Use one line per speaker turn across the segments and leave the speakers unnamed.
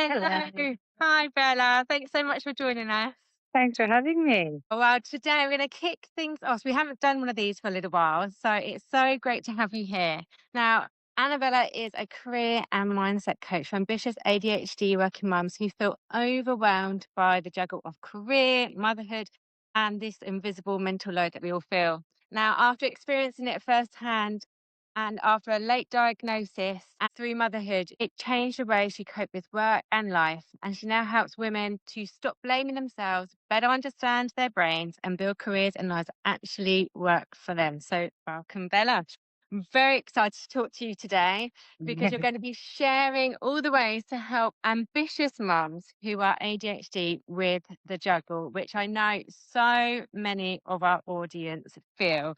Hello. Hi, Bella. Thanks so much for joining us.
Thanks for having me.
Well, today we're going to kick things off. We haven't done one of these for a little while, so it's so great to have you here. Now, Annabella is a career and mindset coach for ambitious ADHD working mums who feel overwhelmed by the juggle of career, motherhood, and this invisible mental load that we all feel. Now, after experiencing it firsthand, and after a late diagnosis and through motherhood, it changed the way she coped with work and life. And she now helps women to stop blaming themselves, better understand their brains, and build careers and lives that actually work for them. So, welcome, Bella. I'm very excited to talk to you today because you're going to be sharing all the ways to help ambitious mums who are ADHD with the juggle, which I know so many of our audience feel.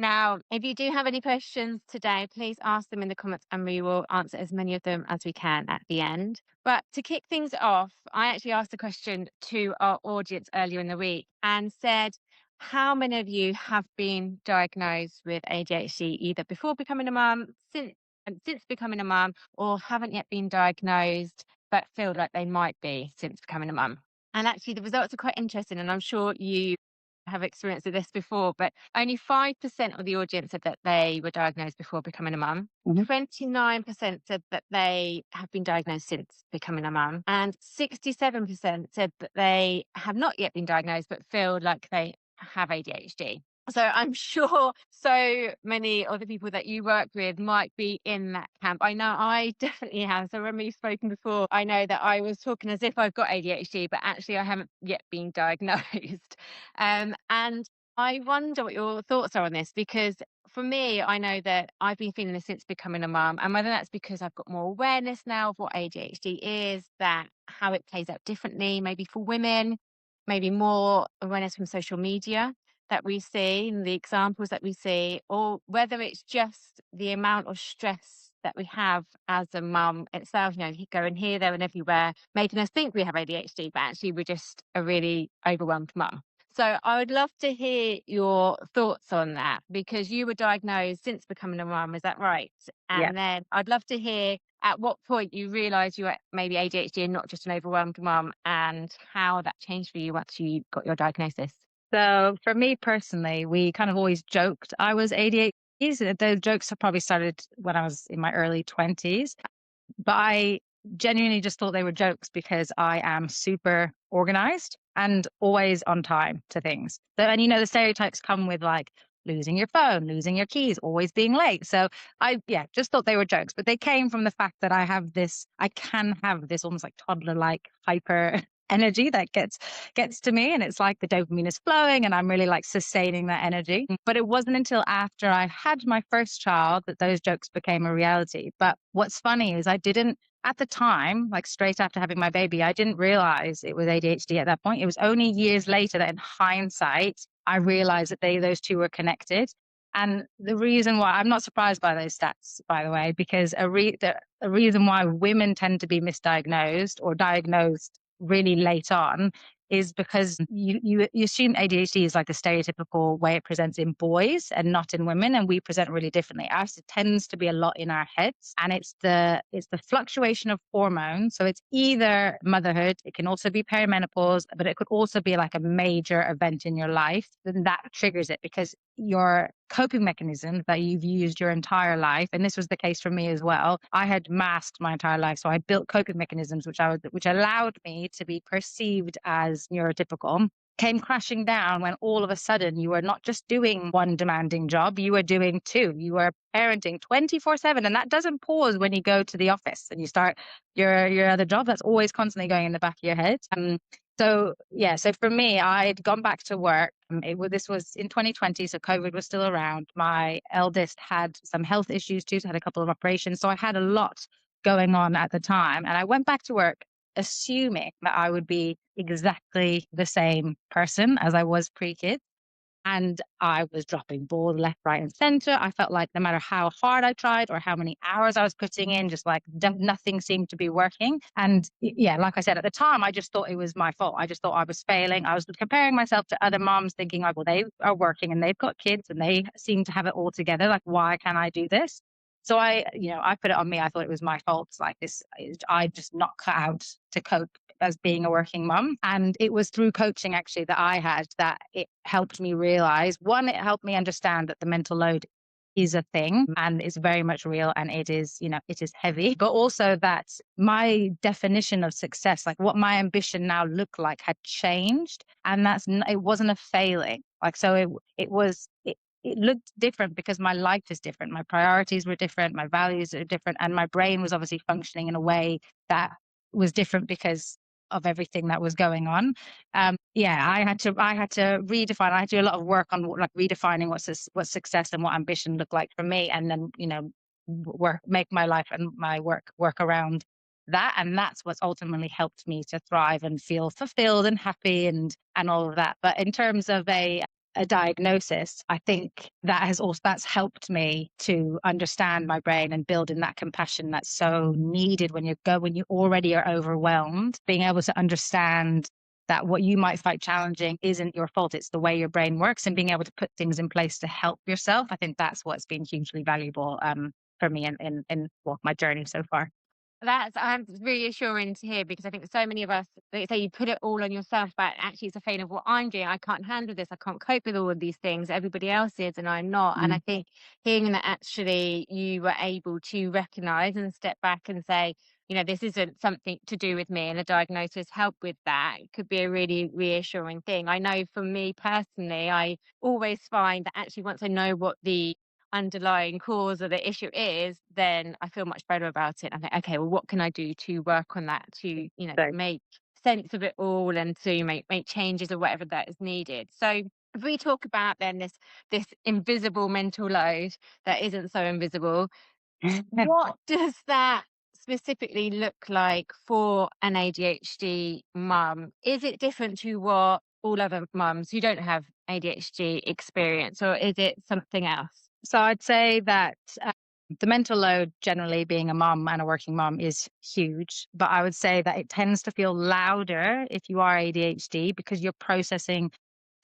Now, if you do have any questions today, please ask them in the comments and we will answer as many of them as we can at the end. But to kick things off, I actually asked a question to our audience earlier in the week and said, how many of you have been diagnosed with ADHD either before becoming a mum, since becoming a mum, or haven't yet been diagnosed but feel like they might be since becoming a mum? And actually, the results are quite interesting, and I'm sure you have experienced this before, but only 5% of the audience said that they were diagnosed before becoming a mum.
Mhm.
29% said that they have been diagnosed since becoming a mum. And 67% said that they have not yet been diagnosed, but feel like they have ADHD. So I'm sure so many of the people that you work with might be in that camp. I know I definitely have. So when we've spoken before, I know that I was talking as if I've got ADHD, but actually I haven't yet been diagnosed. And I wonder what your thoughts are on this, because for me, I know that I've been feeling this since becoming a mum, and whether that's because I've got more awareness now of what ADHD is, that how it plays out differently, maybe for women, maybe more awareness from social media that we see and the examples that we see, or whether it's just the amount of stress that we have as a mum itself, going here, there, and everywhere, making us think we have ADHD, but actually we're just a really overwhelmed mum. So I would love to hear your thoughts on that, because you were diagnosed since becoming a mum, is that right?
Yeah.
And then I'd love to hear at what point you realised you were maybe ADHD and not just an overwhelmed mum, and how that changed for you once you got your diagnosis.
So for me personally, we kind of always joked I was ADHD. So those jokes have probably started when I was in my early 20s, but I genuinely just thought they were jokes because I am super organized and always on time to things. So, and the stereotypes come with like losing your phone, losing your keys, always being late. So yeah, just thought they were jokes, but they came from the fact that I can have this almost like toddler like hyper energy that gets to me, and it's like the dopamine is flowing and I'm really like sustaining that energy. But it wasn't until after I had my first child that those jokes became a reality. But what's funny is I didn't, at the time, like straight after having my baby, I didn't realize it was ADHD at that point. It was only years later that in hindsight I realized that those two were connected. And the reason why I'm not surprised by those stats, by the way, because a reason why women tend to be misdiagnosed or diagnosed really late on is because you assume ADHD is like the stereotypical way it presents in boys and not in women, and we present really differently. Ours tends to be a lot in our heads, and it's the fluctuation of hormones. So it's either motherhood, it can also be perimenopause, but it could also be like a major event in your life. Then that triggers it because your coping mechanism that you've used your entire life, and this was the case for me as well. I had masked my entire life, so I built coping mechanisms which allowed me to be perceived as neurotypical, came crashing down when all of a sudden you were not just doing one demanding job, you were doing two. You were parenting 24/7, and that doesn't pause when you go to the office and you start your other job. That's always constantly going in the back of your head. So yeah, so for me, I'd gone back to work. This was in 2020, so COVID was still around. My eldest had some health issues too, so had a couple of operations. So I had a lot going on at the time, and I went back to work assuming that I would be exactly the same person as I was pre-kid. And I was dropping balls left, right, and center. I felt like no matter how hard I tried or how many hours I was putting in, just like nothing seemed to be working. And yeah, like I said, at the time, I just thought it was my fault. I just thought I was failing. I was comparing myself to other moms, thinking like, well, they are working and they've got kids and they seem to have it all together. Like, why can't I do this? So I put it on me. I thought it was my fault. It's like this, I'm just not cut out to cope as being a working mum. And it was through coaching actually that I had that it helped me realize, one, it helped me understand that the mental load is a thing and it's very much real and it is, it is heavy, but also that my definition of success, like what my ambition now looked like, had changed. And it wasn't a failing. Like, so it looked different because my life is different. My priorities were different. My values are different. And my brain was obviously functioning in a way that was different because of everything that was going on. Yeah, I had to redefine. I had to do a lot of work on like redefining what success and what ambition looked like for me. And then, make my life and my work around that. And that's what's ultimately helped me to thrive and feel fulfilled and happy and all of that. But in terms of a diagnosis, I think that's helped me to understand my brain and build in that compassion that's so needed when you already are overwhelmed. Being able to understand that what you might find challenging isn't your fault, it's the way your brain works, and being able to put things in place to help yourself. I think that's what's been hugely valuable for me in my journey so far.
That's reassuring to hear because I think so many of us, they say you put it all on yourself, but actually it's a feeling of what I'm doing. I can't handle this. I can't cope with all of these things. Everybody else is, and I'm not. And I
Mm.
think hearing that actually you were able to recognize and step back and say, this isn't something to do with me, and a diagnosis help with that could be a really reassuring thing. I know for me personally, I always find that actually once I know what the underlying cause of the issue is, then I feel much better about it. I think, okay, well, what can I do to work on that to,
So
make sense of it all and to make changes or whatever that is needed. So if we talk about then this invisible mental load that isn't so invisible, what does that specifically look like for an ADHD mum? Is it different to what all other mums who don't have ADHD experience, or is it something else?
So I'd say that the mental load, generally being a mom and a working mom, is huge. But I would say that it tends to feel louder if you are ADHD because you're processing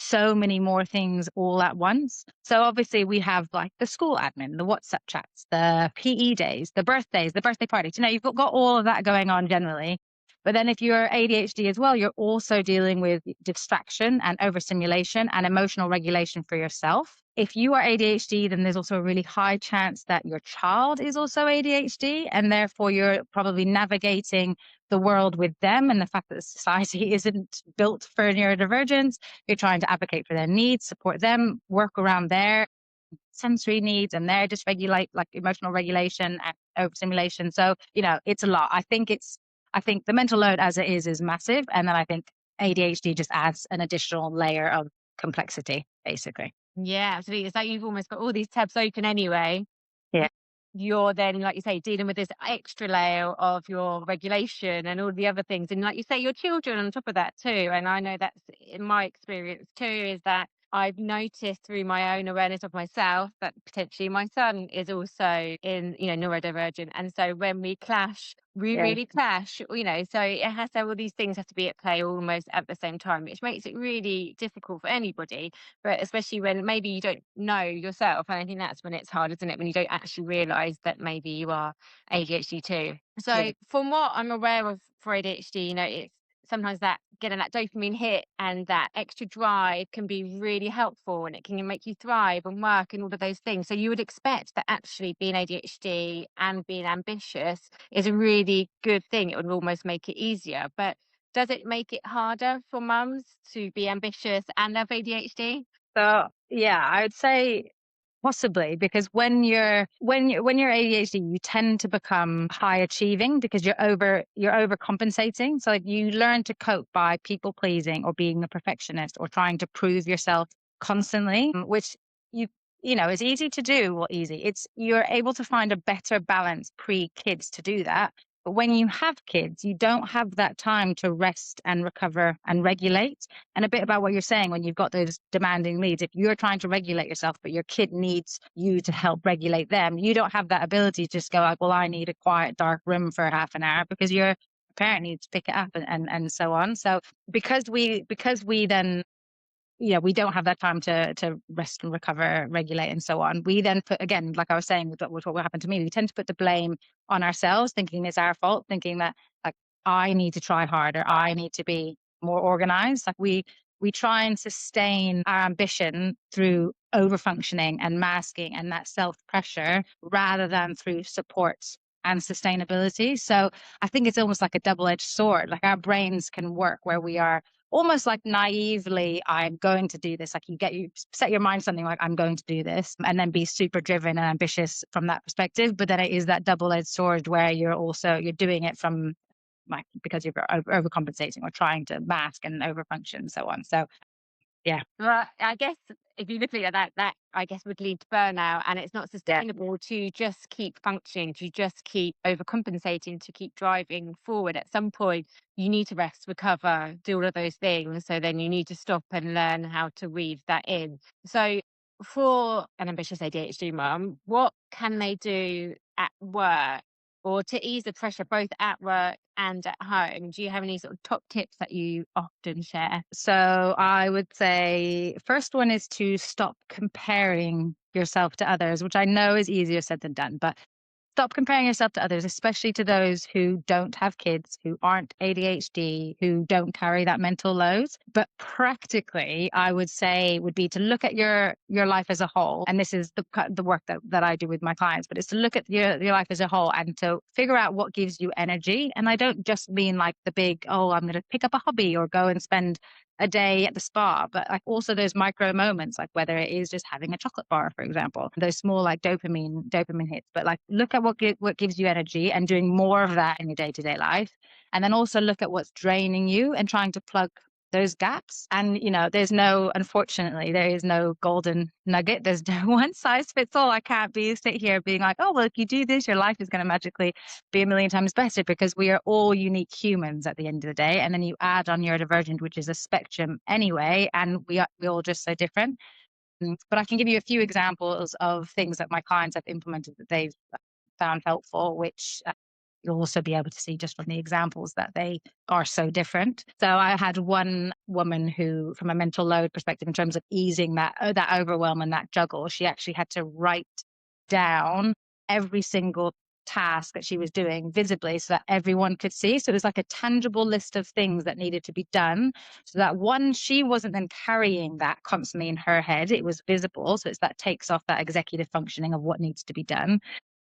so many more things all at once. So obviously we have like the school admin, the WhatsApp chats, the PE days, the birthdays, the birthday parties. You've got all of that going on generally. But then if you're ADHD as well, you're also dealing with distraction and overstimulation and emotional regulation for yourself. If you are ADHD, then there's also a really high chance that your child is also ADHD, and therefore you're probably navigating the world with them and the fact that society isn't built for neurodivergence. You're trying to advocate for their needs, support them, work around their sensory needs and their dysregulate, like emotional regulation and overstimulation. So, it's a lot. I think the mental load as it is massive. And then I think ADHD just adds an additional layer of complexity, basically.
Yeah, absolutely. It's like you've almost got all these tabs open anyway.
Yeah.
You're then, like you say, dealing with this extra layer of your regulation and all the other things. And like you say, your children on top of that too. And I know that's in my experience too, is that I've noticed through my own awareness of myself that potentially my son is also in, neurodivergent. And so when we clash, we
Yeah.
really clash, so it has to, all these things have to be at play almost at the same time, which makes it really difficult for anybody, but especially when maybe you don't know yourself. And I think that's when it's hard, isn't it? When you don't actually realize that maybe you are ADHD too.
Yeah.
So from what I'm aware of for ADHD, it's sometimes that getting that dopamine hit and that extra drive can be really helpful and it can make you thrive and work and all of those things. So you would expect that actually being ADHD and being ambitious is a really good thing. It would almost make it easier. But does it make it harder for mums to be ambitious and have ADHD?
So yeah, I would say possibly because when you're ADHD, you tend to become high achieving because you're overcompensating. So like you learn to cope by people pleasing or being a perfectionist or trying to prove yourself constantly, which you it's easy to do. Well, easy. It's you're able to find a better balance pre kids to do that. But when you have kids, you don't have that time to rest and recover and regulate. And a bit about what you're saying when you've got those demanding needs. If you're trying to regulate yourself, but your kid needs you to help regulate them, you don't have that ability to just go like, well, I need a quiet, dark room for half an hour because your parent needs to pick it up and so on. So because we then we don't have that time to rest and recover, regulate, and so on. We then put, again, like I was saying, with what happened to me, we tend to put the blame on ourselves, thinking it's our fault, thinking that like I need to try harder, I need to be more organized. Like we try and sustain our ambition through over functioning and masking and that self pressure rather than through support and sustainability. So I think it's almost like a double edged sword. Like our brains can work where we are almost like naively, I'm going to do this. Like you set your mind something like I'm going to do this, and then be super driven and ambitious from that perspective. But then it is that double-edged sword where you're doing it from like because you're overcompensating or trying to mask and overfunction and so on. So yeah,
Well, I guess if you look at that, that I guess would lead to burnout, and it's not
yeah.
sustainable to just keep functioning, to just keep overcompensating, to keep driving forward. At some point, you need to rest, recover, do all of those things. So then you need to stop and learn how to weave that in. So for an ambitious ADHD mum, what can they do at work or to ease the pressure both at work and at home? Do you have any sort of top tips that you often share?
So I would say first one is to stop comparing yourself to others, which I know is easier said than done, but stop comparing yourself to others, especially to those who don't have kids, who aren't ADHD, who don't carry that mental load. But practically, I would say would be to look at your life as a whole. And this is the work that I do with my clients, but it's to look at your life as a whole and to figure out what gives you energy. And I don't just mean like the big, oh, I'm going to pick up a hobby or go and spend a day at the spa, but like also those micro moments, like whether it is just having a chocolate bar, for example, those small like dopamine hits. But like look at what gives you energy and doing more of that in your day to day life, and then also look at what's draining you and trying to plug those gaps. And unfortunately, there is no golden nugget. There's no one size fits all. I can't sit here being like, oh well, if you do this, your life is going to magically be a million times better, because we are all unique humans at the end of the day. And then you add on neurodivergent, which is a spectrum anyway, and we all just so different. But I can give you a few examples of things that my clients have implemented that they've found helpful, which you'll also be able to see just from the examples that they are so different. So I had one woman who, from a mental load perspective, in terms of easing that overwhelm and that juggle, she actually had to write down every single task that she was doing visibly so that everyone could see. So it was like a tangible list of things that needed to be done, so that one, she wasn't then carrying that constantly in her head. It was visible. So it's that takes off that executive functioning of what needs to be done.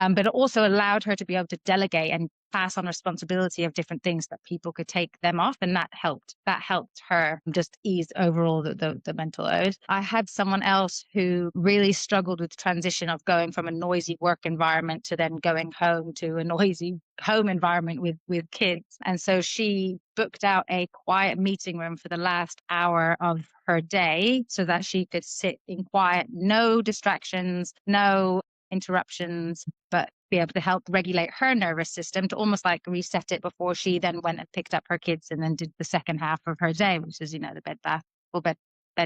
But it also allowed her to be able to delegate and pass on responsibility of different things that people could take them off. And that helped. That helped her just ease overall the mental load. I had someone else who really struggled with the transition of going from a noisy work environment to then going home to a noisy home environment with kids. And so she booked out a quiet meeting room for the last hour of her day so that she could sit in quiet, no distractions, no interruptions, but be able to help regulate her nervous system to almost like reset it before she then went and picked up her kids and then did the second half of her day, which is, the bed bath or bed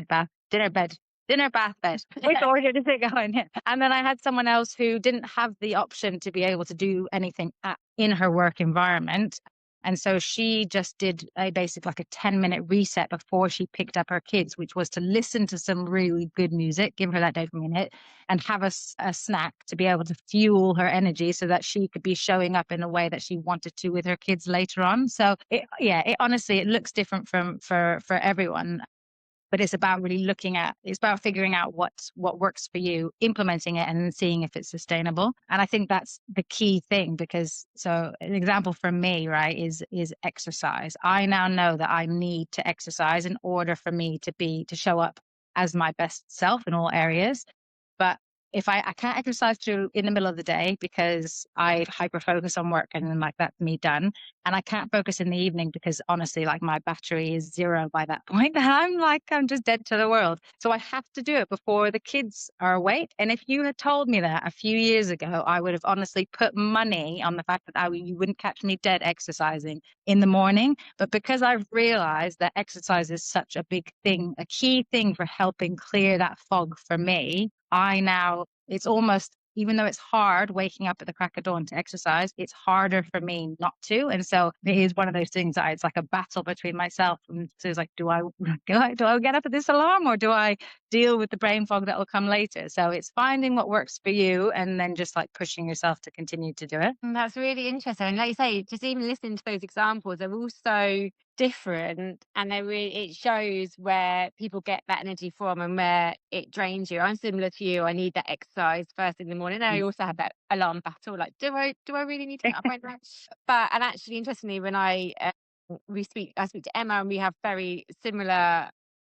bath, dinner bath bed. Which order does it go in here? And then I had someone else who didn't have the option to be able to do anything in her work environment. And so she just did a basic like a 10-minute reset before she picked up her kids, which was to listen to some really good music, give her that dopamine hit, and have a snack to be able to fuel her energy so that she could be showing up in a way that she wanted to with her kids later on. So it honestly, it looks different for everyone. But it's about really it's about figuring out what works for you, implementing it, and then seeing if it's sustainable. And I think that's the key thing, because so an example for me, right, is exercise. I now know that I need to exercise in order for me to show up as my best self in all areas. But if I can't exercise through in the middle of the day because I hyper focus on work and then like that's me done. And I can't focus in the evening because honestly, like my battery is zero by that point. And I'm just dead to the world. So I have to do it before the kids are awake. And if you had told me that a few years ago, I would have honestly put money on the fact that you wouldn't catch me dead exercising in the morning. But because I've realized that exercise is such a big thing, a key thing for helping clear that fog for me, it's almost even though it's hard waking up at the crack of dawn to exercise, it's harder for me not to. And so it is one of those things that it's like a battle between myself. And so it's like, do I get up at this alarm, or do I deal with the brain fog that will come later? So it's finding what works for you and then just like pushing yourself to continue to do it.
That's really interesting. And like you say, just even listening to those examples, they're all so different, and they really, it shows where people get that energy from and where it drains you. I'm similar to you. I need that exercise first in the morning. And I also have that alarm battle. Like, do I really need to get up right now? But and actually, interestingly, when I speak to Emma, and we have very similar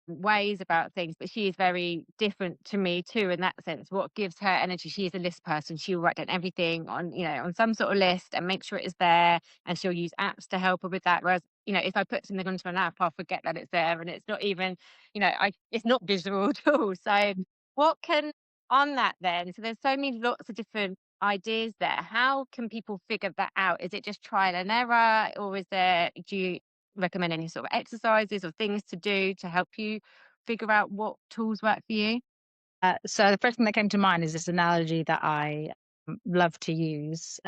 ways about things, but she is very different to me too in that sense. What gives her energy? She is a list person. She'll write down everything on, on some sort of list and make sure it is there, and she'll use apps to help her with that. Whereas, if I put something onto an app, I'll forget that it's there, and it's not even, it's not visual at all. So what can on that then? So there's so many lots of different ideas there. How can people figure that out? Is it just trial and error, or do you recommend any sort of exercises or things to do to help you figure out what tools work for you?
So the first thing that came to mind is this analogy that I love to use.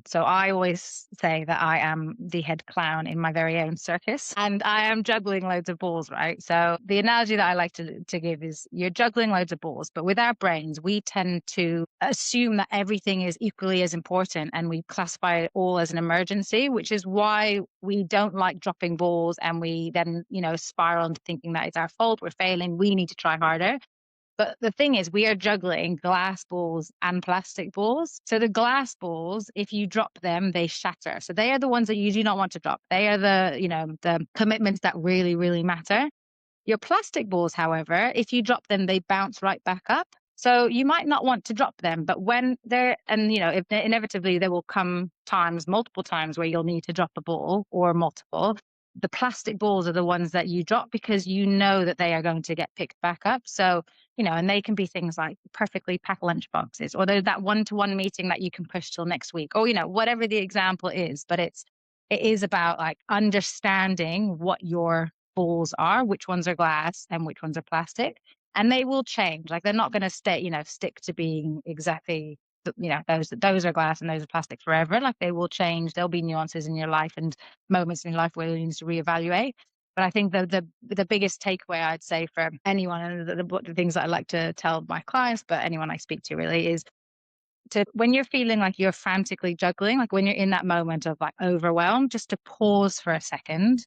So I always say that I am the head clown in my very own circus, and I am juggling loads of balls, right? So the analogy that I like to give is you're juggling loads of balls, but with our brains, we tend to assume that everything is equally as important, and we classify it all as an emergency, which is why we don't like dropping balls, and we then, spiral into thinking that it's our fault, we're failing, we need to try harder. But the thing is, we are juggling glass balls and plastic balls. So the glass balls, if you drop them, they shatter. So they are the ones that you do not want to drop. They are the commitments that really, really matter. Your plastic balls, however, if you drop them, they bounce right back up. So you might not want to drop them, but when they're, and if inevitably there will come times, multiple times where you'll need to drop a ball or multiple. The plastic balls are the ones that you drop because you know that they are going to get picked back up. So, and they can be things like perfectly packed lunch boxes, or there's that one-to-one meeting that you can push till next week, or, whatever the example is. But it is about like understanding what your balls are, which ones are glass and which ones are plastic, and they will change. Like they're not going to stay, stick to being exactly, those are glass and those are plastic forever. Like they will change. There'll be nuances in your life and moments in your life where you need to reevaluate. But I think the biggest takeaway I'd say for anyone, and the things that I like to tell my clients, but anyone I speak to really, is to, when you're feeling like you're frantically juggling, like when you're in that moment of like overwhelm, just to pause for a second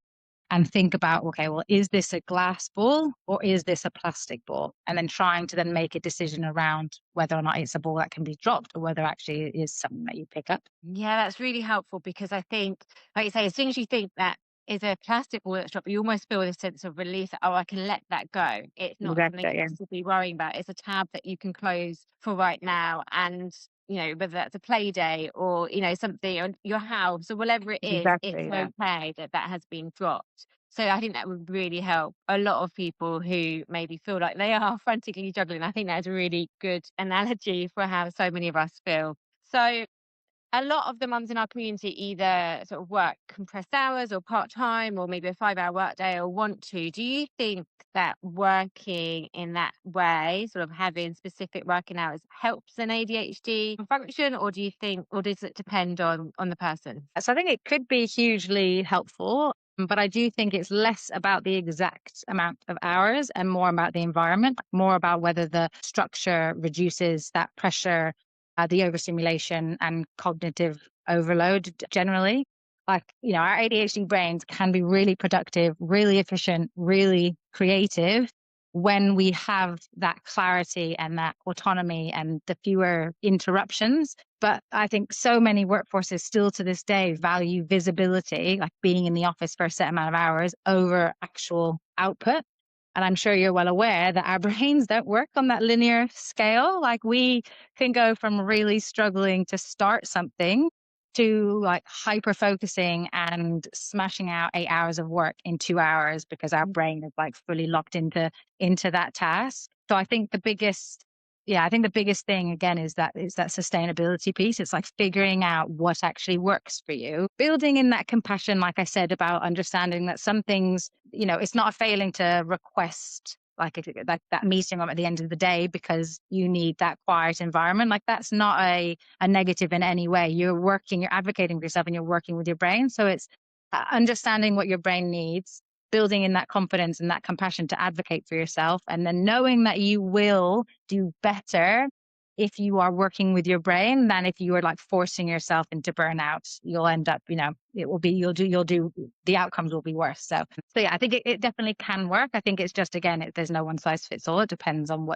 and think about, okay, well, is this a glass ball or is this a plastic ball? And then trying to then make a decision around whether or not it's a ball that can be dropped, or whether actually it is something that you pick up.
Yeah, that's really helpful, because I think, like you say, as soon as you think that is a plastic ball that's dropped, you almost feel this sense of release. Oh, I can let that go. It's not something
Exactly. Yeah.
to be worrying about. It's a tab that you can close for right now. And, whether that's a play day or, something on your house or whatever it is, it's
Exactly. Yeah.
okay that that has been dropped. So I think that would really help a lot of people who maybe feel like they are frantically juggling. I think that's a really good analogy for how so many of us feel. So a lot of the mums in our community either sort of work compressed hours or part-time, or maybe a 5-hour workday, or want to. Do you think that working in that way, sort of having specific working hours, helps an ADHD function, or does it depend on the person?
So I think it could be hugely helpful, but I do think it's less about the exact amount of hours and more about the environment, more about whether the structure reduces that pressure, the overstimulation and cognitive overload generally. Like, our ADHD brains can be really productive, really efficient, really creative when we have that clarity and that autonomy and the fewer interruptions. But I think so many workforces still to this day value visibility, like being in the office for a set amount of hours, over actual output. And I'm sure you're well aware that our brains don't work on that linear scale. Like we can go from really struggling to start something to like hyper focusing and smashing out 8 hours of work in 2 hours because our brain is like fully locked into that task. So I think the biggest thing again is that sustainability piece. It's like figuring out what actually works for you, building in that compassion, like I said, about understanding that some things, it's not a failing to request like that meeting room at the end of the day because you need that quiet environment. Like that's not a negative in any way. You're working, you're advocating for yourself and you're working with your brain. So it's understanding what your brain needs, building in that confidence and that compassion to advocate for yourself, and then knowing that you will do better if you are working with your brain than if you are like forcing yourself into burnout. You'll end up, it will be, the outcomes will be worse. So yeah, I think it definitely can work. I think it's just, again, there's no one size fits all. It depends on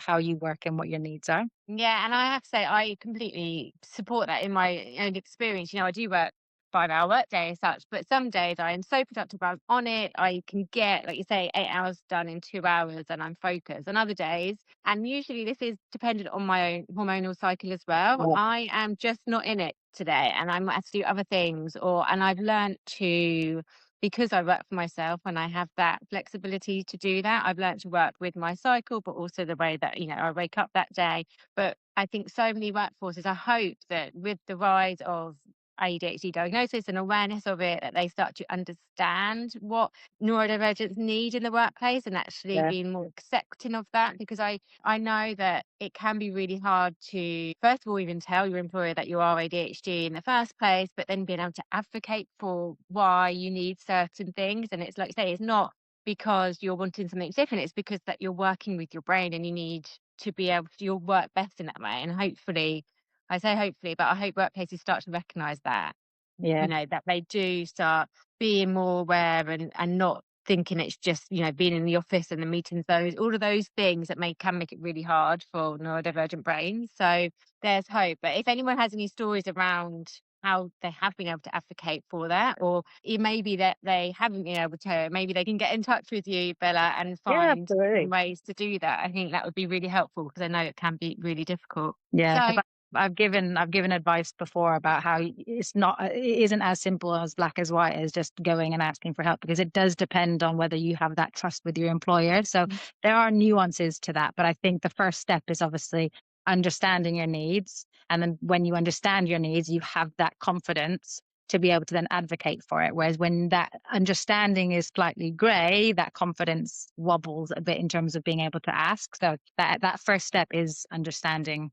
how you work and what your needs are.
Yeah, and I have to say, I completely support that in my own experience. I do work 5-hour workday as such, but some days I am so productive, I'm on it. I can get, like you say, 8 hours done in 2 hours and I'm focused. And other days, and usually this is dependent on my own hormonal cycle as well,
Yeah.
I am just not in it today and I might have to do other things. And I've learned to, because I work for myself and I have that flexibility to do that, I've learned to work with my cycle, but also the way that, I wake up that day. But I think so many workforces, I hope that with the rise of ADHD diagnosis and awareness of it, that they start to understand what neurodivergents need in the workplace and actually
Yeah.
being more accepting of that. Because I know that it can be really hard to, first of all, even tell your employer that you are ADHD in the first place, but then being able to advocate for why you need certain things. And it's like you say, it's not because you're wanting something different, it's because that you're working with your brain and you need to be able to, you'll work best in that way. And hopefully, I say hopefully, but I hope workplaces start to recognise that,
Yeah.
that they do start being more aware and not thinking it's just, being in the office and the meetings, all of those things that can make it really hard for neurodivergent brains. So there's hope. But if anyone has any stories around how they have been able to advocate for that, or it may be that they haven't been able to, maybe they can get in touch with you, Bella, and
Yeah,
find
absolutely.
ways to do that. I think that would be really helpful because I know it can be really difficult.
Yeah,
So
because I've given advice before about how it isn't as simple as black as white as just going and asking for help, because it does depend on whether you have that trust with your employer. So there are nuances to that, but I think the first step is obviously understanding your needs, and then when you understand your needs, you have that confidence to be able to then advocate for it. Whereas when that understanding is slightly grey, that confidence wobbles a bit in terms of being able to ask. So that first step is understanding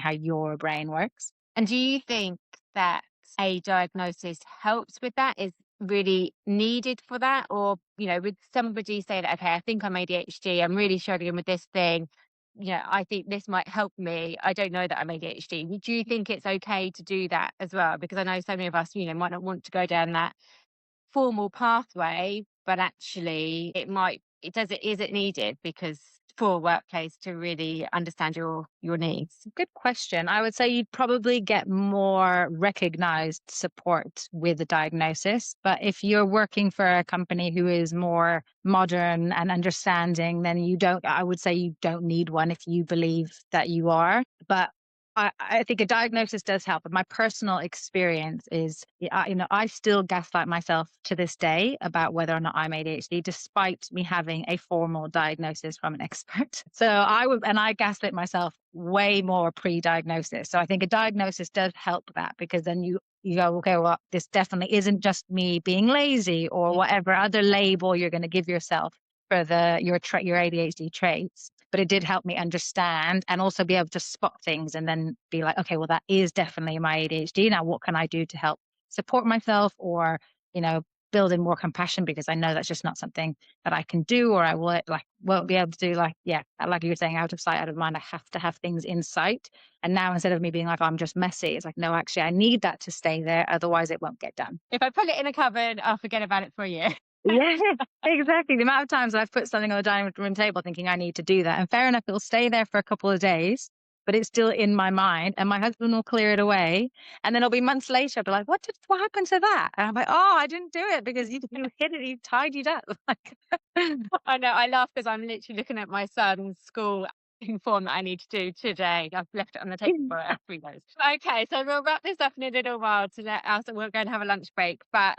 how your brain works.
And do you think that a diagnosis helps with that, is really needed for that? Or, would somebody say that, okay, I think I'm ADHD, I'm really struggling with this thing, I think this might help me. I don't know that I'm ADHD. Do you think it's okay to do that as well? Because I know so many of us, might not want to go down that formal pathway, but actually is it needed because for a workplace to really understand your needs?
Good question. I would say you'd probably get more recognized support with a diagnosis. But if you're working for a company who is more modern and understanding, then I would say you don't need one if you believe that you are. But I think a diagnosis does help. But my personal experience is, I still gaslight myself to this day about whether or not I'm ADHD, despite me having a formal diagnosis from an expert. So I gaslit myself way more pre-diagnosis. So I think a diagnosis does help that, because then you go, okay, well, this definitely isn't just me being lazy or whatever other label you're going to give yourself for your ADHD traits. But it did help me understand and also be able to spot things and then be like, okay, well, that is definitely my ADHD. Now, what can I do to help support myself, or, build in more compassion, because I know that's just not something that I can do, or I won't be able to do. Like, yeah, like you were saying, out of sight, out of mind. I have to have things in sight. And now, instead of me being like, oh, I'm just messy, it's like, no, actually, I need that to stay there. Otherwise it won't get done.
If I put it in a cupboard, I'll forget about it for a year.
Yeah, exactly. The amount of times I've put something on the dining room table thinking I need to do that. And fair enough, it'll stay there for a couple of days, but it's still in my mind, and my husband will clear it away. And then it'll be months later, I'll be like, what happened to that? And I'm like, oh, I didn't do it because you hid it, you tidied up. Like,
I know, I laugh because I'm literally looking at my son's school form that I need to do today. I've left it on the table for every knows. Okay, so we'll wrap this up in a little while to let us, we're going to have a lunch break. But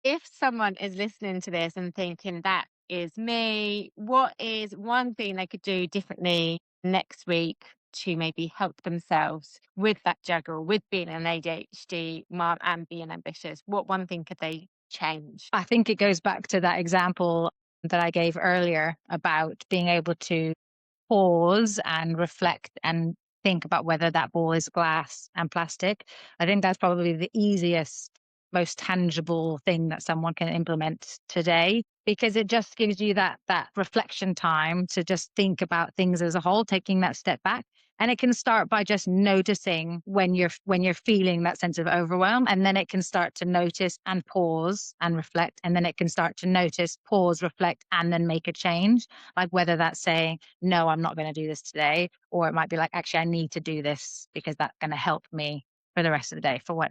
if someone is listening to this and thinking that is me, what is one thing they could do differently next week to maybe help themselves with that juggle, with being an ADHD mom and being ambitious? What one thing could they change?
I think it goes back to that example that I gave earlier about being able to pause and reflect and think about whether that ball is glass and plastic. I think that's probably the easiest, most tangible thing that someone can implement today because it just gives you that reflection time to just think about things as a whole, taking that step back. And it can start by just noticing when you're feeling that sense of overwhelm, and then it can start to notice and pause and reflect, and then it can start to notice, pause, reflect, and then make a change. Like whether that's saying, no, I'm not going to do this today. Or it might be like, actually, I need to do this because that's going to help me for the rest of the day for what,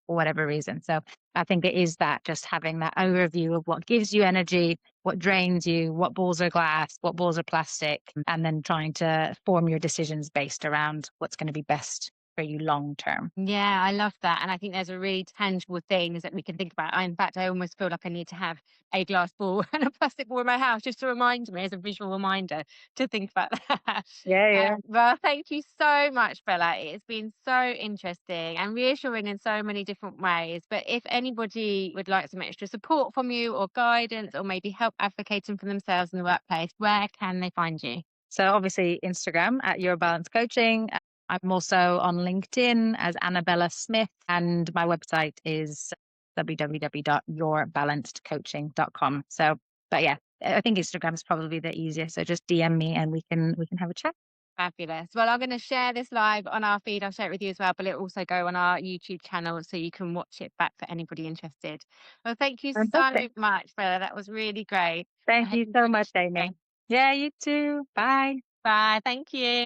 for whatever reason. So I think it is that just having that overview of what gives you energy, what drains you, what balls are glass, what balls are plastic, and then trying to form your decisions based around what's going to be best for you long term.
Yeah, I love that. And I think there's a really tangible things that we can think about. In fact, I almost feel like I need to have a glass ball and a plastic ball in my house just to remind me as a visual reminder to think about that.
Yeah, yeah.
Well, thank you so much, Bella. It's been so interesting and reassuring in so many different ways. But if anybody would like some extra support from you or guidance or maybe help advocating for themselves in the workplace, where can they find you?
So obviously Instagram at Your Balance Coaching. I'm also on LinkedIn as Annabella Smith, and my website is www.yourbalancedcoaching.com. So, but yeah, I think Instagram is probably the easiest. So just DM me and we can have a chat.
Fabulous. Well, I'm going to share this live on our feed. I'll share it with you as well, but it'll also go on our YouTube channel so you can watch it back for anybody interested. Well, thank you so
Fantastic.
much, Bella. That was really great. I
Thank
hope
you
you
so
enjoyed
much,
it.
Amy. Yeah, you too. Bye.
Bye. Thank you.